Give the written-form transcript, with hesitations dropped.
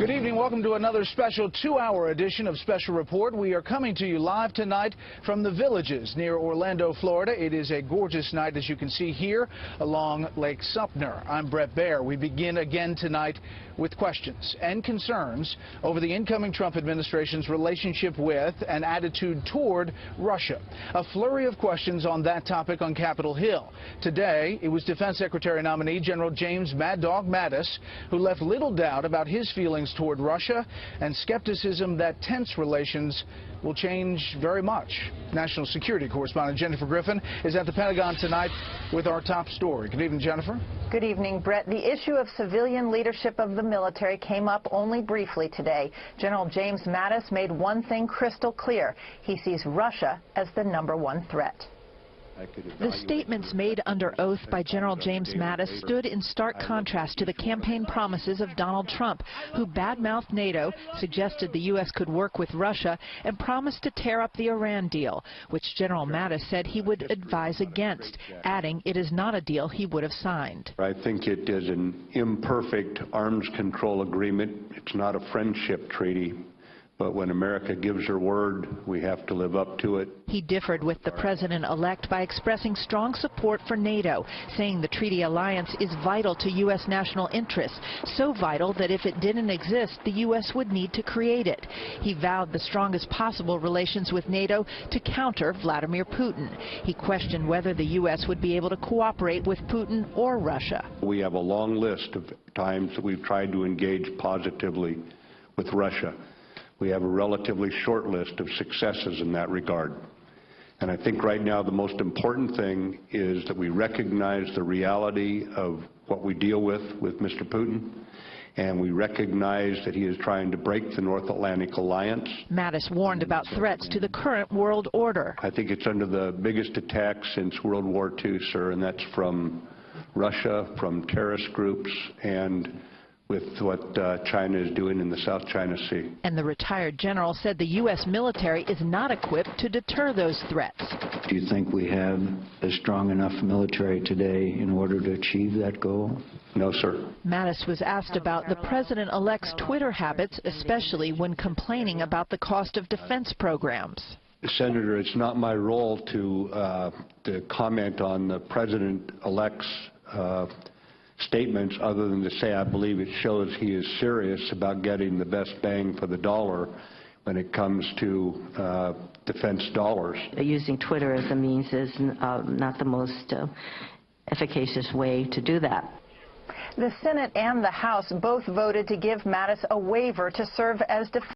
Good evening. Welcome to another special 2-hour edition of Special Report. We are coming to you live tonight from the Villages near Orlando, Florida. It is a gorgeous night, as you can see here, along Lake Sumter. I'm Brett Baer. We begin again tonight with questions and concerns over the incoming Trump administration's relationship with and attitude toward Russia. A flurry of questions on that topic on Capitol Hill. Today, it was Defense Secretary nominee General James Mad Dog Mattis who left little doubt about his feelings toward Russia and skepticism that tense relations will change very much. National security correspondent Jennifer Griffin is at the Pentagon tonight with our top story. Good evening, Jennifer. Good evening, Brett. The issue of civilian leadership of the military came up only briefly today. General James Mattis made one thing crystal clear. He sees Russia as the #1 threat. The statements made under oath by General James Mattis stood in stark contrast to the campaign promises of Donald Trump, who badmouthed NATO, suggested the U.S. could work with Russia, and promised to tear up the Iran deal, which General Mattis said he would advise against, adding it is not a deal he would have signed. I think it is an imperfect arms control agreement. It's not a friendship treaty. But when America gives her word, we have to live up to it. He differed with the president-elect by expressing strong support for NATO, saying the treaty alliance is vital to U.S. national interests, so vital that if it didn't exist, the U.S. would need to create it. He vowed the strongest possible relations with NATO to counter Vladimir Putin. He questioned whether the U.S. would be able to cooperate with Putin or Russia. We have a long list of times that we've tried to engage positively with Russia. We have a relatively short list of successes in that regard. And I think right now the most important thing is that we recognize the reality of what we deal with Mr. Putin, and we recognize that he is trying to break the North Atlantic Alliance. Mattis warned about threats to the current world order. I think it's under the biggest attack since World War II, sir, and that's from Russia, from terrorist groups, and with what China is doing in the South China Sea. And the retired general said the U.S. military is not equipped to deter those threats. Do you think we have a strong enough military today in order to achieve that goal? No, sir. Mattis was asked about the president-elect's Twitter habits, especially when complaining about the cost of defense programs. Senator, it's not my role to comment on the president-elect's statements other than to say I believe it shows he is serious about getting the best bang for the dollar when it comes to defense dollars. Using Twitter as a means is not the most efficacious way to do that. The Senate and the House both voted to give Mattis a waiver to serve as defense